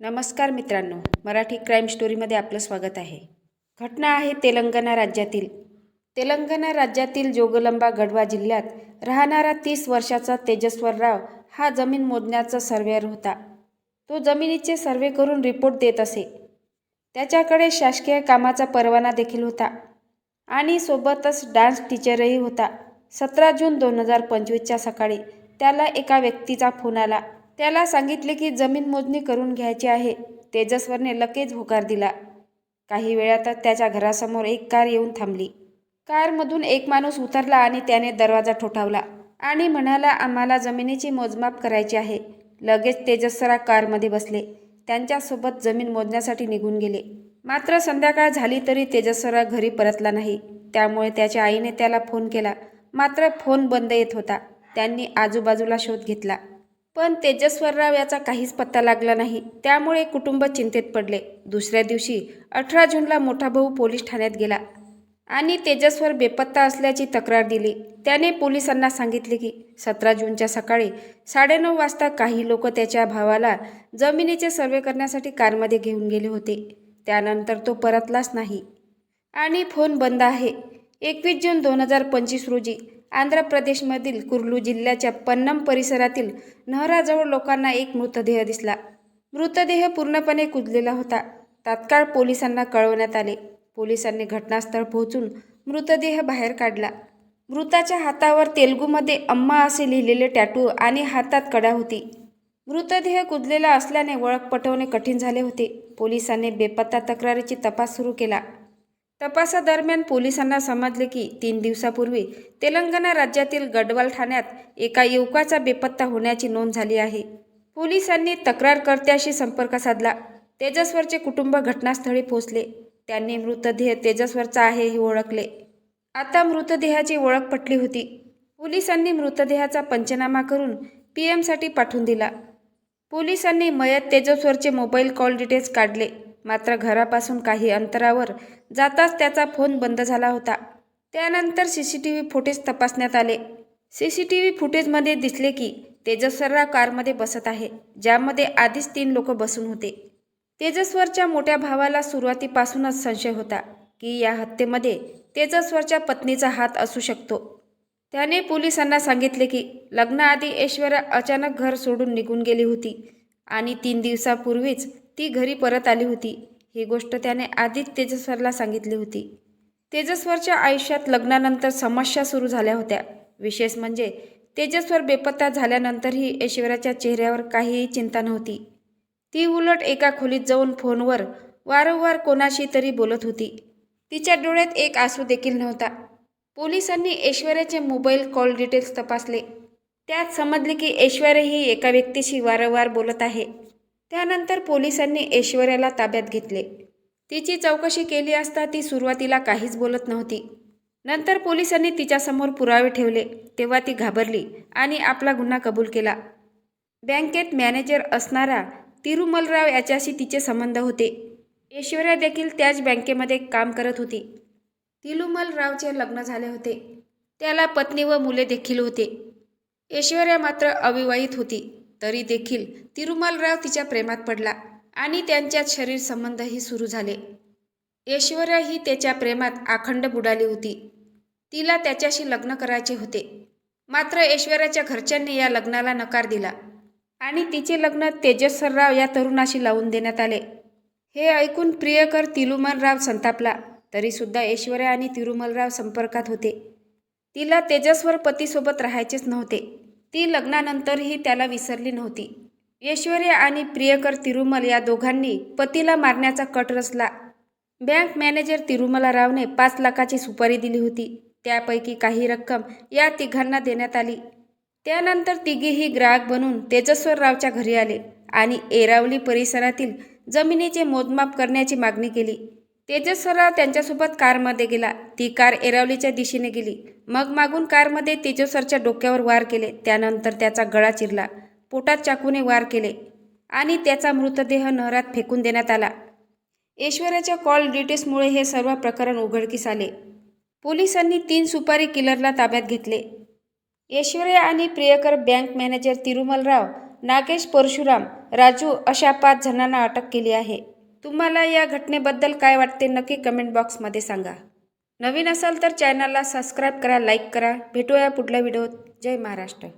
नमस्कार मित्रांनो, मराठी क्राईम स्टोरीमध्ये आपलं स्वागत आहे. घटना आहे तेलंगणा राज्यातील जोगलंबा गढवा जिल्ह्यात राहणारा 30 वर्षाचा तेजस्वर राव हा जमीन मोजण्याचा सर्वेअर होता. तो जमिनीचे सर्वे करून रिपोर्ट देत असे. त्याच्याकडे शासकीय कामाचा परवाना देखील होता आणि सोबतच डान्स टीचरही होता. 17 जून 2025च्या सकाळी त्याला एका व्यक्तीचा फोन आला. त्याला सांगितले की जमीन मोजणी करून घ्यायची आहे. तेजस्वरने लगेच होकार दिला. काही वेळातच त्याच्या घरासमोर एक कार येऊन थांबली. कारमधून एक माणूस उतरला आणि त्याने दरवाजा ठोठावला आणि म्हणाला, आम्हाला जमिनीची मोजमाप करायची आहे. लगेच तेजस्वरा कारमध्ये बसले. त्यांच्यासोबत जमीन मोजण्यासाठी निघून गेले. मात्र संध्याकाळ झाली तरी तेजस्वरा घरी परतला नाही. त्यामुळे त्याच्या आईने त्याला फोन केला. मात्र फोन बंद येत होता. त्यांनी आजूबाजूला शोध घेतला, पण तेजस्वरराव याचा काहीच पत्ता लागला नाही. त्यामुळे कुटुंब चिंतेत पडले. दुसऱ्या दिवशी 18 जूनला मोठा भाऊ पोलीस ठाण्यात गेला आणि तेजस्वर बेपत्ता असल्याची तक्रार दिली. त्याने पोलिसांना सांगितले की 17 जूनच्या सकाळी 9:30 वाजता काही लोक त्याच्या भावाला जमिनीचे सर्वे करण्यासाठी कारमध्ये घेऊन गेले होते. त्यानंतर तो परतलाच नाही आणि फोन बंद आहे. 21 जून 2025 रोजी आंध्र प्रदेशमधील कुर्लू जिल्ह्याच्या पन्नम परिसरातील नहराजवळ लोकांना एक मृतदेह दिसला. मृतदेह पूर्णपणे कुजलेला होता. तात्काळ पोलिसांना कळवण्यात आले. पोलिसांनी घटनास्थळ पोहोचून मृतदेह बाहेर काढला. मृताच्या हातावर तेलुगूमध्ये अम्मा असे लिहिलेले टॅटू आणि हातात कडा होती. मृतदेह कुजलेला असल्याने ओळख पटवणे कठीण झाले होते. पोलिसांनी बेपत्ता तक्रारीची तपास सुरू केला. तपासादरम्यान पोलिसांना समजले की 3 दिवसापूर्वी तेलंगणा राज्यातील गढवाल ठाण्यात एका युवकाचा बेपत्ता होण्याची नोंद झाली आहे. पोलिसांनी तक्रारकर्त्याशी संपर्क साधला. तेजस्वरचे कुटुंब घटनास्थळी पोहोचले. त्यांनी मृतदेह तेजस्वरचा आहे हे ओळखले. आता मृतदेहाची ओळख पटली होती. पोलिसांनी मृतदेहाचा पंचनामा करून पीएमसाठी पाठवून दिला. पोलिसांनी मयत तेजस्वरचे मोबाईल कॉल डिटेल्स काढले. मात्र घरापासून काही अंतरावर जाताच त्याचा फोन बंद झाला होता. त्यानंतर सीसीटीव्ही फुटेज तपासण्यात आले. सीसीटीव्ही फुटेजमध्ये दिसले की तेजस्वरराव कारमध्ये बसत आहे, ज्यामध्ये आधीच 3 लोक बसून होते. तेजस्वरच्या मोठ्या भावाला सुरुवातीपासूनच संशय होता की या हत्येमध्ये तेजस्वरच्या पत्नीचा हात असू शकतो. त्याने पोलिसांना सांगितले की लग्नाआधी ऐश्वर्या अचानक घर सोडून निघून गेली होती आणि 3 दिवसापूर्वीच ती घरी परत आली होती. ही गोष्ट त्याने आधीच तेजस्वरला सांगितली होती. तेजस्वरच्या आयुष्यात लग्नानंतर समस्या सुरू झाल्या होत्या. विशेष म्हणजे तेजस्वर बेपत्ता झाल्यानंतरही ऐश्वर्याच्या चेहऱ्यावर काहीही चिंता नव्हती. ती उलट एका खोलीत जाऊन फोनवर वारंवार कोणाशी तरी बोलत होती. तिच्या डोळ्यात एक आसू देखील नव्हता. पोलिसांनी ऐश्वर्याचे मोबाईल कॉल डिटेल्स तपासले. त्यात समजले की ऐश्वर्या ही एका व्यक्तीशी वारंवार बोलत आहे. त्यानंतर पोलिसांनी ऐश्वर्याला ताब्यात घेतले. तिची चौकशी केली असता ती सुरुवातीला काहीच बोलत नव्हती. नंतर पोलिसांनी तिच्यासमोर पुरावे ठेवले तेव्हा ती घाबरली आणि आपला गुन्हा कबूल केला. बँकेत मॅनेजर असणारा तिरुमलराव याच्याशी तिचे संबंध होते. ऐश्वर्या देखील त्याच बँकेमध्ये काम करत होती. तिरुमलरावचे लग्न झाले होते. त्याला पत्नी व मुले देखील होते. ऐश्वर्या मात्र अविवाहित होती. तरी देखील तिरुमलराव तिच्या प्रेमात पडला आणि त्यांच्यात शरीर संबंधही सुरू झाले. ऐश्वर्या ही त्याच्या प्रेमात अखंड बुडाली होती. तिला त्याच्याशी लग्न करायचे होते. मात्र ऐश्वर्याच्या घरच्यांनी या लग्नाला नकार दिला आणि तिचे लग्न तेजस्वरराव या तरुणाशी लावून देण्यात आले. हे ऐकून प्रियकर तिरुमलराव संतापला. तरीसुद्धा ऐश्वर्या आणि तिरुमलराव संपर्कात होते. तिला तेजस्वर पतीसोबत राहायचेच नव्हते. ती लग्नानंतरही त्याला विसरली नव्हती. ऐश्वर्या आणि प्रियकर तिरुमल या दोघांनी पतीला मारण्याचा कट रचला. बँक मॅनेजर तिरुमलरावने 5 लाखाची सुपारी दिली होती. त्यापैकी काही रक्कम या तिघांना देण्यात आली. त्यानंतर तिघेही ग्राहक बनून तेजस्वररावच्या घरी आले आणि एरावली परिसरातील जमिनीचे मोजमाप करण्याची मागणी केली. तेजस्वरराव त्यांच्यासोबत कारमध्ये गेला. ती कार एरावलीच्या दिशेने गेली. मग मागून कारमध्ये तेजस्वरच्या डोक्यावर वार केले. त्यानंतर त्याचा गळा चिरला, पोटात चाकूने वार केले आणि त्याचा मृतदेह नहरात फेकून देण्यात आला. ऐश्वर्याच्या कॉल डिटेल्समुळे हे सर्व प्रकरण उघडकीस आले. पोलिसांनी 3 सुपारी किलरला ताब्यात घेतले. ऐश्वर्या आणि प्रियकर बँक मॅनेजर तिरुमलराव, नागेश परशुराम राजू अशा 5 जणांना अटक केली आहे. तुम्हाला या घटनेबद्दल काय वाटते नक्की कमेंट बॉक्समध्ये सांगा. नवीन असाल तर चॅनलला सबस्क्राईब करा, लाईक करा. भेटूया पुढल्या व्हिडिओत. जय महाराष्ट्र.